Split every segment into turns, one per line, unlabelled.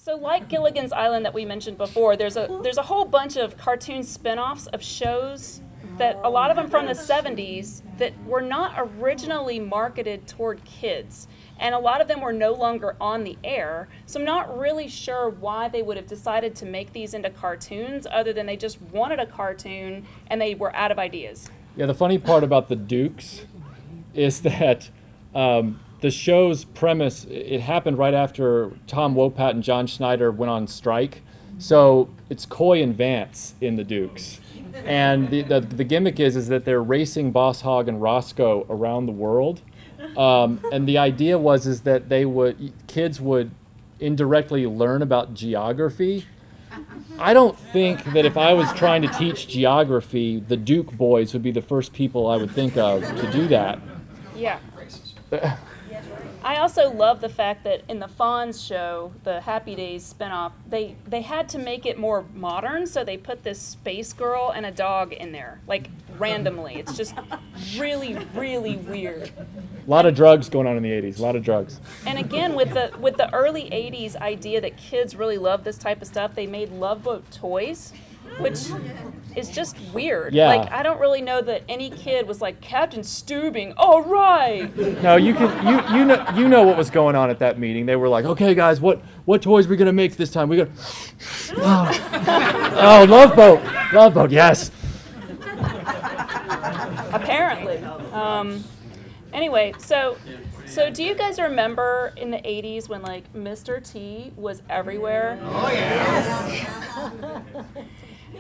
So like Gilligan's Island that we mentioned before, there's a whole bunch of cartoon spin-offs of shows that a lot of them from the 70s that were not originally marketed toward kids. And a lot of them were no longer on the air. So I'm not really sure why they would have decided to make these into cartoons other than they just wanted a cartoon and they were out of ideas.
Yeah, the funny part about the Dukes is that the show's premise, it happened right after Tom Wopat and John Schneider went on strike. So it's Coy and Vance in the Dukes. And the gimmick is that they're racing Boss Hogg and Roscoe around the world. And the idea is that kids would indirectly learn about geography. I don't think that if I was trying to teach geography, the Duke boys would be the first people I would think of to do that.
Yeah. I also love the fact that in the Fonz show, the Happy Days spinoff, they had to make it more modern, so they put this space girl and a dog in there, like randomly. It's just really, really weird.
A lot of drugs going on in the 80s, a lot of drugs.
And again, with the early 80s idea that kids really love this type of stuff, they made Love Boat toys, which is just weird.
Yeah.
Like, I don't really know that any kid was like, Captain Steubing, all right.
No, you know what was going on at that meeting. They were like, okay, guys, what toys are we gonna make this time? We got oh, Love Boat, yes.
Apparently. Anyway, so do you guys remember in the 80s when like Mr. T was everywhere?
Oh yeah.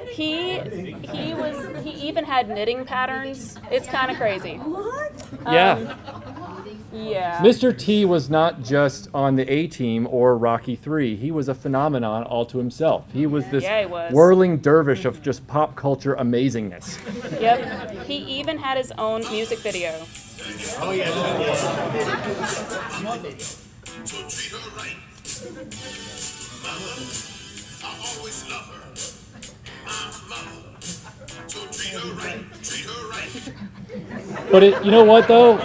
He even had knitting patterns. It's kind of crazy.
What?
Yeah.
Yeah.
Mr. T was not just on the A-Team or Rocky III. He was a phenomenon all to himself. He was this whirling dervish of just pop culture amazingness.
Yep. He even had his own music video.
Oh yes.
So treat her right. Mama, I always love her. Mama, so treat her right, treat her right.
But you know what though?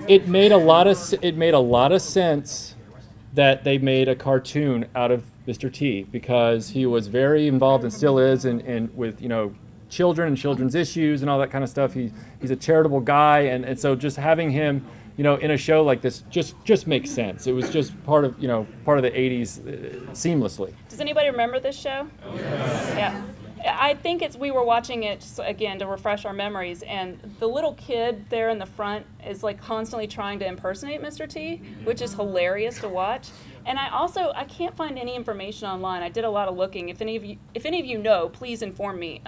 It made a lot of sense that they made a cartoon out of Mr. T because he was very involved and still is in with children and children's issues and all that kind of stuff. He's a charitable guy, and so just having him in a show like this just makes sense. It was just part of the 80s seamlessly.
Does anybody remember this show?
Oh, yes.
Yeah. I think we were watching it just, again to refresh our memories, and the little kid there in the front is like constantly trying to impersonate Mr. T, which is hilarious to watch. And I can't find any information online. I did a lot of looking. If any of you know, please inform me.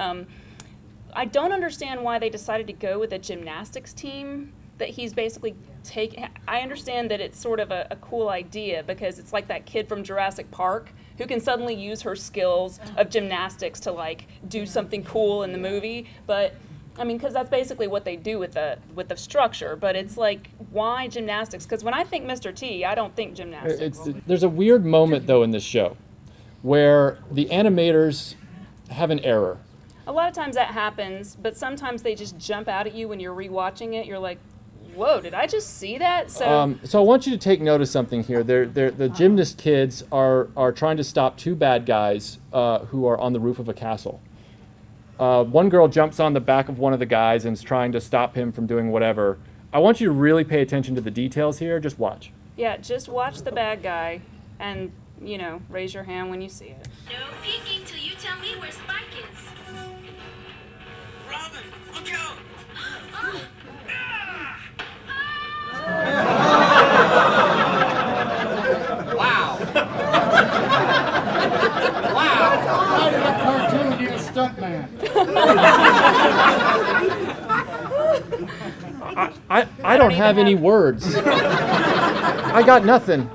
I don't understand why they decided to go with a gymnastics team that he's basically taking. I understand that it's sort of a cool idea because it's like that kid from Jurassic Park who can suddenly use her skills of gymnastics to like do something cool in the movie. But I mean, because that's basically what they do with the structure. But it's like, why gymnastics? Because when I think Mr. T, I don't think gymnastics.
There's a weird moment though in this show where the animators have an error.
A lot of times that happens, but sometimes they just jump out at you when you're rewatching it. You're like, whoa, did I just see that? So
I want you to take note of something here. The gymnast kids are trying to stop two bad guys who are on the roof of a castle. One girl jumps on the back of one of the guys and is trying to stop him from doing whatever. I want you to really pay attention to the details here. Just watch.
Yeah, just watch the bad guy and, raise your hand when you see it.
No peeking till you tell me where Spike is.
Robin, look out!
Wow. Wow. How did a cartoon need a stuntman?
I don't have any words. I got nothing.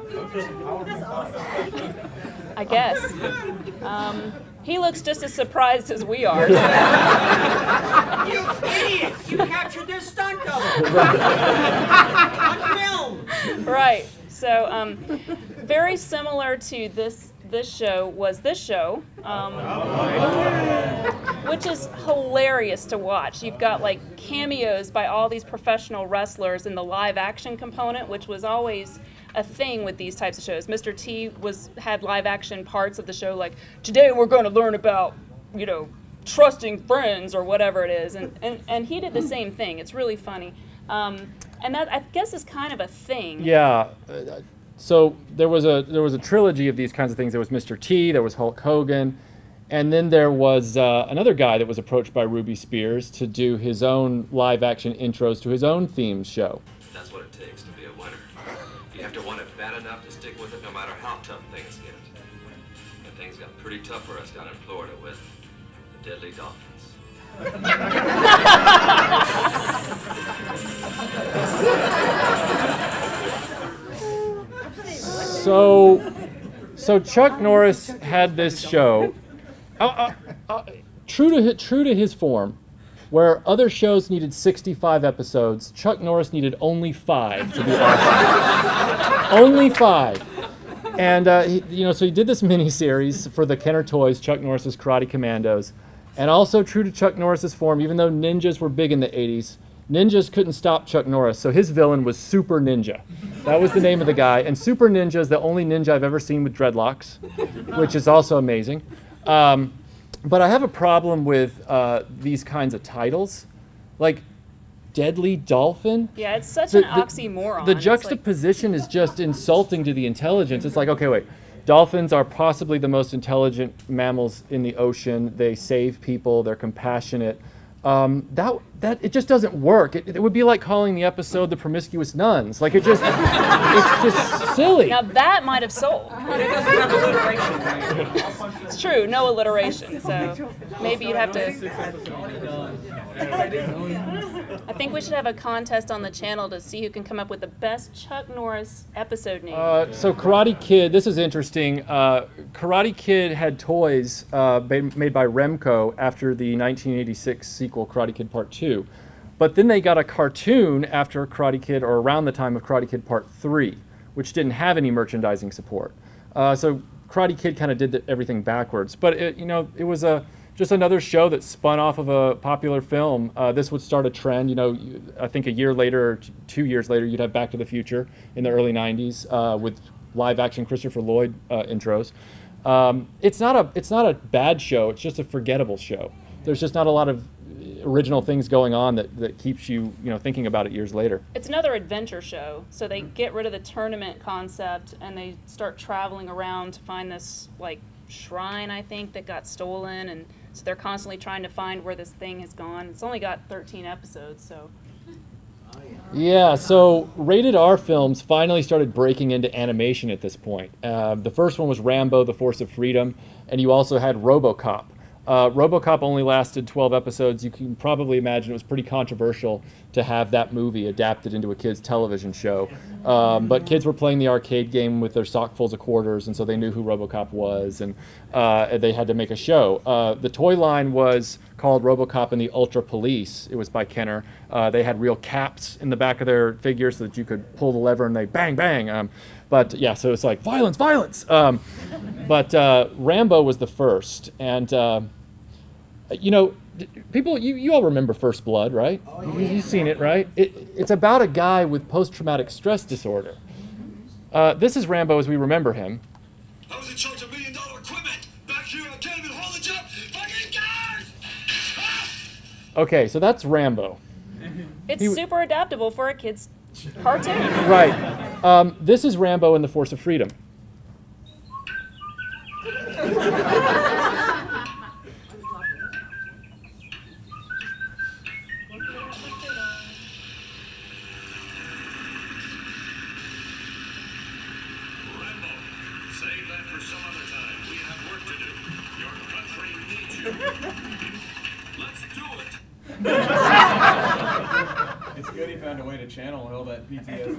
I guess. He looks just as surprised as we are.
You idiot! You captured their stunt double! On film!
Right. So, very similar to this this show was this show, which is hilarious to watch. You've got like cameos by all these professional wrestlers in the live action component, which was always a thing with these types of shows. Mr. T had live action parts of the show, like today we're going to learn about, you know, trusting friends or whatever it is, and he did the same thing. It's really funny, and that, I guess, is kind of a thing.
Yeah. So there was a trilogy of these kinds of things. There was Mr. T, there was Hulk Hogan, and then there was another guy that was approached by Ruby Spears to do his own live action intros to his own themed show.
That's what it takes to be a winner. You have to want it bad enough to stick with it no matter how tough things get. And things got pretty tough for us down in Florida with the deadly dolphins.
So Chuck Norris had this show, true to his form, where other shows needed 65 episodes. Chuck Norris needed only 5 to be awesome. Only 5. And so he did this miniseries for the Kenner Toys, Chuck Norris's Karate Commandos, and also true to Chuck Norris's form, even though ninjas were big in the 80s. Ninjas couldn't stop Chuck Norris, so his villain was Super Ninja. That was the name of the guy, and Super Ninja is the only ninja I've ever seen with dreadlocks, which is also amazing. But I have a problem with these kinds of titles, like Deadly Dolphin.
Yeah, it's such an oxymoron.
The juxtaposition is just insulting to the intelligence. It's like, okay, wait. Dolphins are possibly the most intelligent mammals in the ocean. They save people. They're compassionate. That it just doesn't work. It would be like calling the episode "The Promiscuous Nuns." Like it's just silly.
Now that might have sold.
But it doesn't have alliteration.
It's true, no alliteration. So maybe you'd have to. I think we should have a contest on the channel to see who can come up with the best Chuck Norris episode name.
So Karate Kid, this is interesting. Karate Kid had toys made by Remco after the 1986 sequel Karate Kid Part 2. But then they got a cartoon after Karate Kid, or around the time of Karate Kid Part 3, which didn't have any merchandising support. So Karate Kid kind of did everything backwards. But it was just another show that spun off of a popular film. This would start a trend. I think a year later, or 2 years later, you'd have Back to the Future in the early 90s with live-action Christopher Lloyd intros. It's not a bad show. It's just a forgettable show. There's just not a lot of original things going on that keeps you thinking about it years later.
It's another adventure show. So they get rid of the tournament concept and they start traveling around to find this like shrine, I think, that got stolen, and so they're constantly trying to find where this thing has gone. It's only got 13 episodes, so.
Yeah, so rated R films finally started breaking into animation at this point. The first one was Rambo: The Force of Freedom, and you also had RoboCop. RoboCop only lasted 12 episodes. You can probably imagine it was pretty controversial to have that movie adapted into a kid's television show. But kids were playing the arcade game with their sockfuls of quarters, and so they knew who RoboCop was, and they had to make a show. The toy line was called RoboCop and the Ultra Police. It was by Kenner. They had real caps in the back of their figures so that you could pull the lever and they bang, bang. But yeah, so it's like violence, violence. But Rambo was the first, and people, you all remember First Blood, right? Oh, yeah. You've seen it, right? It's about a guy with post-traumatic stress disorder. This is Rambo as we remember him.
I was in charge of $1 million equipment. Back here, I can't even hold a job. Fucking guys!
Okay, so that's Rambo.
It's super adaptable for a kid's cartoon.
Right. This is Rambo in The Force of Freedom.
Save that for some other time. We have work to do. Your country needs you. Let's do it.
It's good he found a way to channel all that PTSD.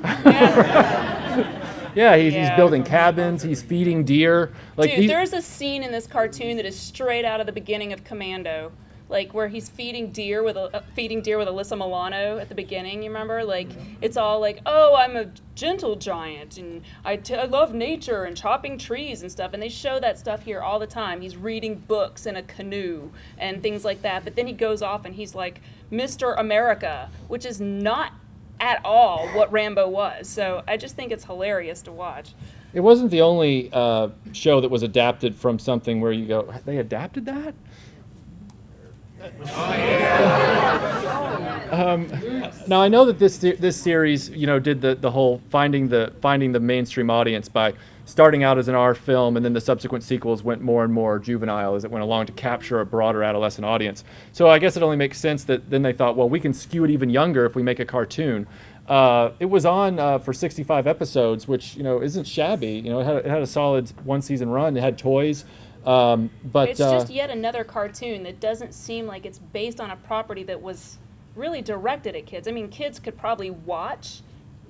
Yeah, he's building cabins. He's feeding deer.
Dude, there's a scene in this cartoon that is straight out of the beginning of Commando. like where he's feeding deer with Alyssa Milano at the beginning. You remember? Like it's all like, oh, I'm a gentle giant and I love nature and chopping trees and stuff. And they show that stuff here all the time. He's reading books in a canoe and things like that. But then he goes off and he's like Mr. America, which is not at all what Rambo was. So I just think it's hilarious to watch.
It wasn't the only show that was adapted from something where you go, they adapted that? Now I know that this series, you know, did the whole finding the mainstream audience by starting out as an R film, and then the subsequent sequels went more and more juvenile as it went along to capture a broader adolescent audience. So I guess it only makes sense that then they thought, well, we can skew it even younger if we make a cartoon. It was on for 65 episodes, which, you know, isn't shabby. You know, it had a solid one-season run. It had toys. But
it's just yet another cartoon that doesn't seem like it's based on a property that was really directed at kids. I mean, kids could probably watch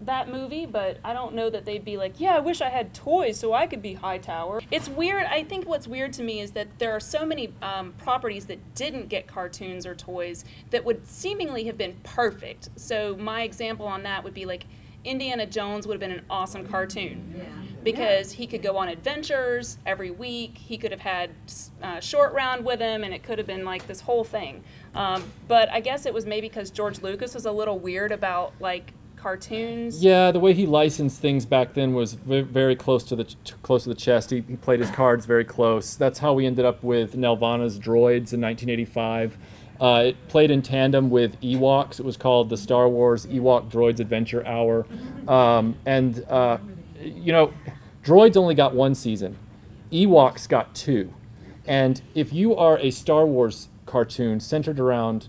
that movie, but I don't know that they'd be like, yeah, I wish I had toys so I could be Hightower. It's weird. I think what's weird to me is that there are so many properties that didn't get cartoons or toys that would seemingly have been perfect. So my example on that would be like Indiana Jones would have been an awesome cartoon because he could go on adventures every week. He could have had Short Round with him, and it could have been like this whole thing. But I guess it was maybe because George Lucas was a little weird about like cartoons. Yeah,
the way he licensed things back then was very close to the chest. He played his cards very close. That's how we ended up with Nelvana's Droids in 1985. It played in tandem with Ewoks. It was called the Star Wars Ewok Droids Adventure Hour. You know, Droids only got one season. Ewoks got two. And if you are a Star Wars cartoon centered around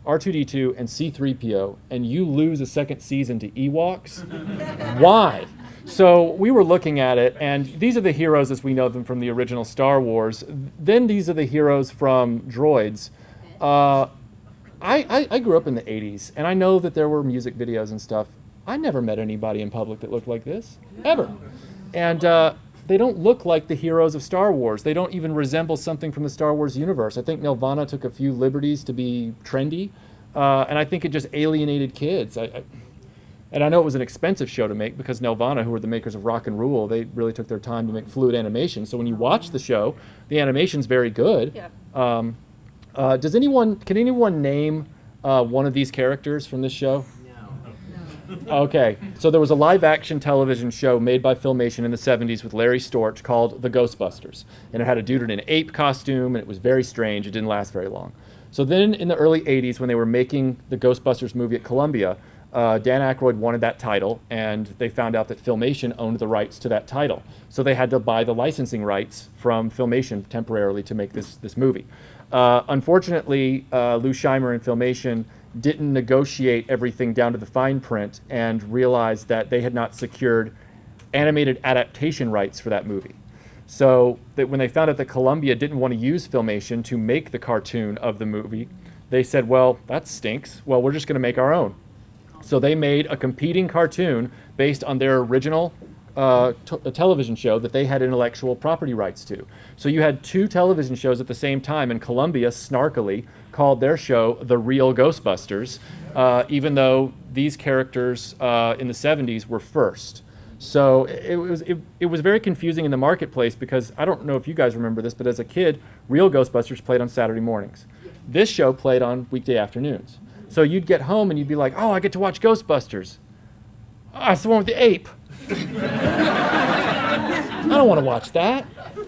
R2-D2 and C-3PO, and you lose a second season to Ewoks, why? So we were looking at it, and these are the heroes as we know them from the original Star Wars. Then these are the heroes from Droids. I grew up in the 80s, and I know that there were music videos and stuff. I never met anybody in public that looked like this, ever. And they don't look like the heroes of Star Wars. They don't even resemble something from the Star Wars universe. I think Nelvana took a few liberties to be trendy, and I think it just alienated kids. And I know it was an expensive show to make because Nelvana, who were the makers of Rock and Rule, they really took their time to make fluid animation. So when you watch the show, the animation's very good. Yeah. Can anyone name one of these characters from this show? Okay, so there was a live-action television show made by Filmation in the 70s with Larry Storch called The Ghostbusters. And it had a dude in an ape costume, and it was very strange. It didn't last very long. So then in the early 80s, when they were making the Ghostbusters movie at Columbia, Dan Aykroyd wanted that title, and they found out that Filmation owned the rights to that title. So they had to buy the licensing rights from Filmation temporarily to make this movie. Unfortunately, Lou Scheimer and Filmation didn't negotiate everything down to the fine print and realized that they had not secured animated adaptation rights for that movie. So that when they found out that Columbia didn't want to use Filmation to make the cartoon of the movie, they said, well, that stinks. Well, we're just going to make our own. So they made a competing cartoon based on their original television show that they had intellectual property rights to. So you had two television shows at the same time, and Columbia snarkily called their show The Real Ghostbusters, even though these characters in the 70s were first. So it was very confusing in the marketplace because I don't know if you guys remember this, but as a kid, Real Ghostbusters played on Saturday mornings. This show played on weekday afternoons. So you'd get home and you'd be like, oh, I get to watch Ghostbusters. Ah, it's the one with the ape. I don't want to watch that.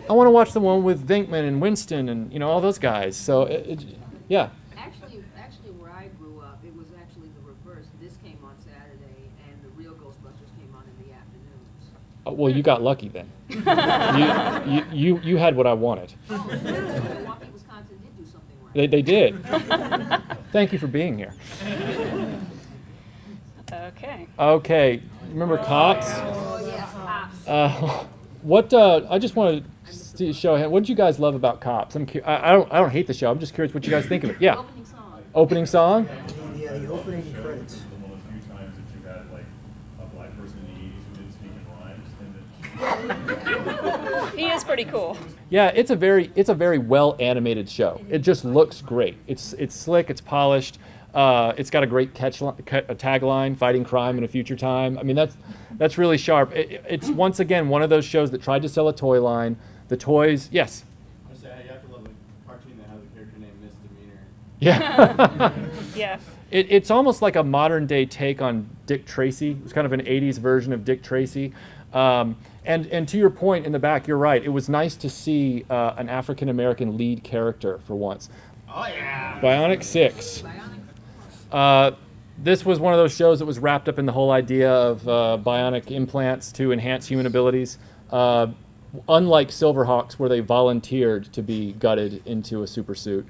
I want to watch the one with Venkman and Winston and, you know, all those guys. So, yeah.
Actually, where I grew up, it was actually the reverse. This came on Saturday, and the Real Ghostbusters came on in the afternoons.
Well, you got lucky then. you had what I wanted.
Milwaukee, Wisconsin did do something right.
They did. Thank you for being here.
Okay.
Okay. Remember Cops?
Oh, yes, Cops.
I just want to show him. What did you guys love about Cops? I don't hate the show. I'm just curious what you guys think of it. Yeah.
Opening song.
Opening song?
Yeah, the opening credits.
One of the few times that you had like a black person in the 80s who didn't speak in rhymes, and
He is pretty cool.
Yeah, it's a very well animated show. It just looks great. It's slick. It's polished. It's got a great tagline: "Fighting crime in a future time." I mean, that's really sharp. It's once again one of those shows that tried to sell a toy line. The toys, yes.
I say you have to love a cartoon that has a character named Misdemeanor.
Yeah.
Yeah.
It's almost like a modern day take on Dick Tracy. It was kind of an 80s version of Dick Tracy. And to your point in the back, you're right. It was nice to see an African American lead character for once.
Oh yeah.
Bionic 6. This was one of those shows that was wrapped up in the whole idea of bionic implants to enhance human abilities. Unlike Silverhawks, where they volunteered to be gutted into a super suit,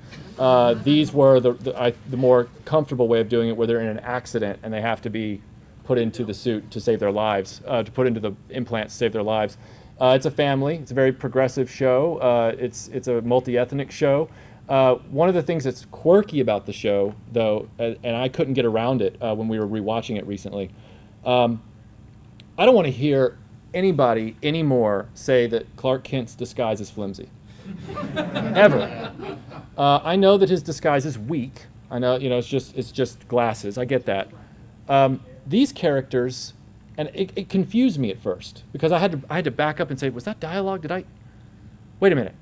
these were the more comfortable way of doing it, where they're in an accident and they have to be put into the suit to save their lives, to put into the implants to save their lives. It's a family. It's a very progressive show. It's a multi-ethnic show. One of the things that's quirky about the show, though, and I couldn't get around it when we were rewatching it recently, I don't want to hear anybody anymore say that Clark Kent's disguise is flimsy. Ever. I know that his disguise is weak. I know, it's just glasses. I get that. These characters, and it confused me at first because I had to back up and say, was that dialogue? Wait a minute.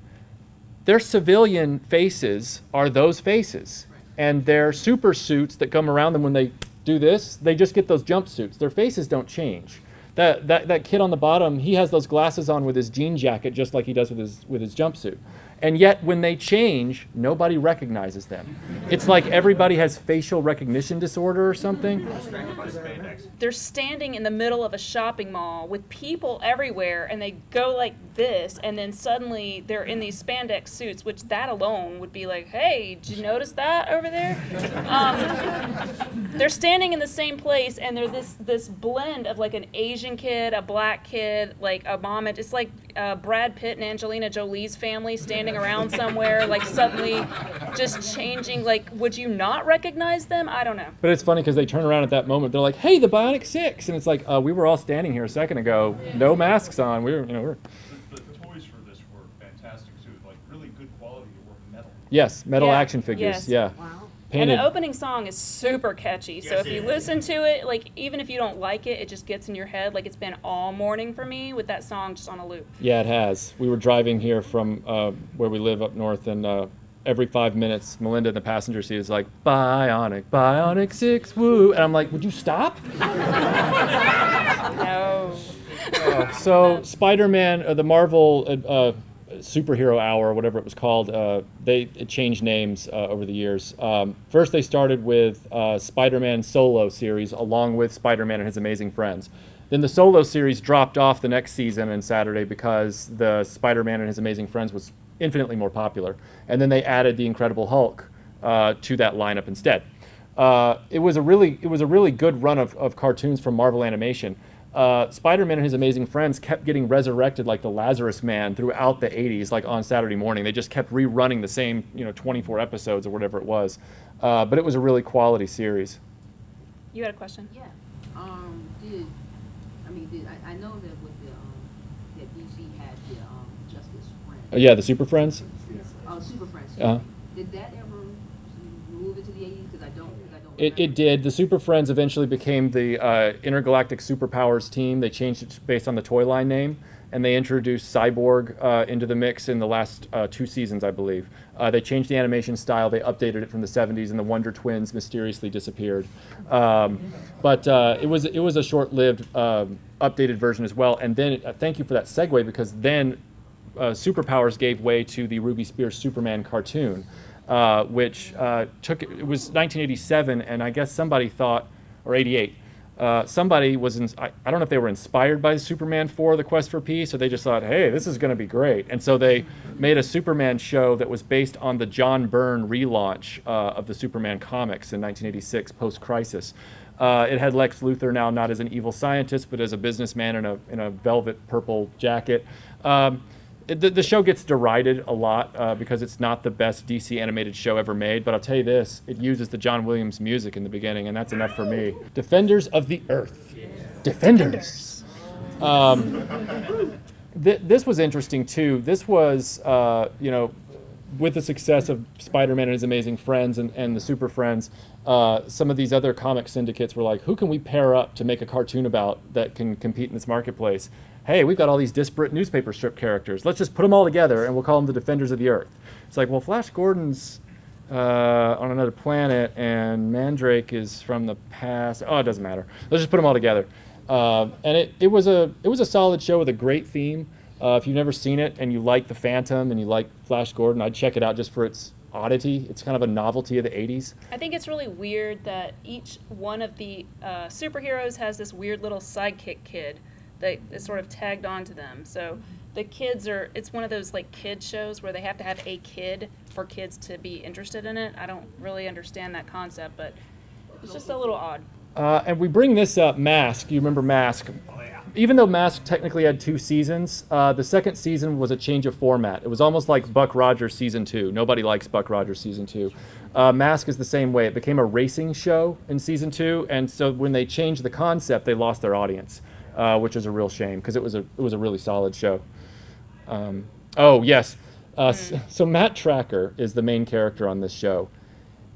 Their civilian faces are those faces, and their super suits that come around them when they do this, they just get those jumpsuits. Their faces don't change. That kid on the bottom, he has those glasses on with his jean jacket just like he does with his jumpsuit. And yet when they change, nobody recognizes them. It's like everybody has facial recognition disorder or something.
They're standing in the middle of a shopping mall with people everywhere, and they go like this, and then suddenly they're in these spandex suits, which that alone would be like, hey, did you notice that over there? They're standing in the same place, and they're this blend of like an Asian kid, a black kid, like a mom. It's like Brad Pitt and Angelina Jolie's family standing around somewhere, like suddenly just changing. Like, would you not recognize them? I don't know.
But it's funny because they turn around at that moment. They're like, "Hey, the Bionic 6," and it's like, we were all standing here a second ago, no masks on. We're.
The toys for this were fantastic too, like really good quality. They were metal.
Yes, metal
Yeah.
action figures.
Yes.
Yeah.
Wow.
Painted.
And the opening song is super catchy. So if you listen to it, like even if you don't like it, it just gets in your head. Like it's been all morning for me with that song just on a loop.
Yeah, it has. We were driving here from where we live up north, and every 5 minutes, Melinda in the passenger seat is like, Bionic 6, woo. And I'm like, would you stop?
No.
So Spider-Man, the Marvel Superhero Hour, or whatever it was called, it changed names over the years. First they started with Spider-Man Solo series along with Spider-Man and His Amazing Friends. Then the Solo series dropped off the next season and Saturday because the Spider-Man and His Amazing Friends was infinitely more popular. And then they added the Incredible Hulk to that lineup instead. It was a really good run of cartoons from Marvel Animation. Spider-Man and His Amazing Friends kept getting resurrected like the Lazarus Man throughout the 80s, like on Saturday morning. They just kept rerunning the same, 24 episodes or whatever it was. But it was a really quality series.
You had a question?
Yeah. I know that with the that DC had the Justice Friends.
Yeah, the Super Friends?
Oh, Super Friends.
Uh-huh.
Did that ever move into the 80s? Because I don't
It did. The Super Friends eventually became the Intergalactic Superpowers team. They changed it based on the toy line name, and they introduced Cyborg into the mix in the last 2 seasons, I believe. They changed the animation style. They updated it from the 70s, and the Wonder Twins mysteriously disappeared. But it was a short-lived updated version as well. And then, thank you for that segue, because then Superpowers gave way to the Ruby Spears Superman cartoon. Which it was 1987, and I guess somebody thought, or 88, somebody was, I don't know if they were inspired by Superman 4, The Quest for Peace, or they just thought, hey, this is going to be great. And so they made a Superman show that was based on the John Byrne relaunch of the Superman comics in 1986, post-Crisis. It had Lex Luthor now not as an evil scientist, but as a businessman in a velvet purple jacket. The show gets derided a lot because it's not the best DC animated show ever made, but I'll tell you this, it uses the John Williams music in the beginning, and that's enough for me. Defenders of the Earth. Defenders. this was interesting too. This was, you know, with the success of Spider-Man and His Amazing Friends and the Super Friends, some of these other comic syndicates were like, who can we pair up to make a cartoon about that can compete in this marketplace? Hey, we've got all these disparate newspaper strip characters. Let's just put them all together and we'll call them the Defenders of the Earth. It's like, well, Flash Gordon's on another planet and Mandrake is from the past. Oh, it doesn't matter. Let's just put them all together. And it was a solid show with a great theme. If you've never seen it and you like the Phantom and you like Flash Gordon, I'd check it out just for its oddity. It's kind of a novelty of the 80s.
I think it's really weird that each one of the superheroes has this weird little sidekick kid that is sort of tagged onto them. So the kids are, it's one of those like kid shows where they have to have a kid for kids to be interested in it. I don't really understand that concept, but it's just a little odd.
And we bring this up, Mask. You remember Mask?
Oh, yeah.
Even though Mask technically had 2 seasons, the second season was a change of format. It was almost like Buck Rogers Season 2. Nobody likes Buck Rogers Season 2. Mask is the same way. It became a racing show in Season 2, and so when they changed the concept, they lost their audience, which is a real shame because it was a really solid show. Oh, yes. So Matt Tracker is the main character on this show,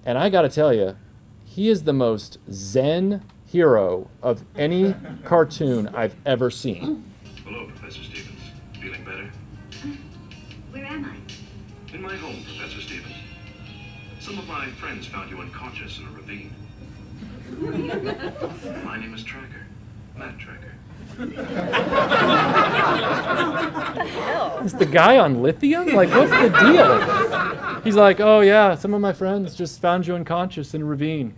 and I got to tell you, he is the most zen hero of any cartoon I've ever seen.
Hello, Professor Stevens. Feeling better?
Where am I?
In my home, Professor Stevens. Some of my friends found you unconscious in a ravine. My name is Tracker. Matt Tracker.
Is the guy on lithium? Like, what's the deal? He's like, oh yeah, some of my friends just found you unconscious in a ravine.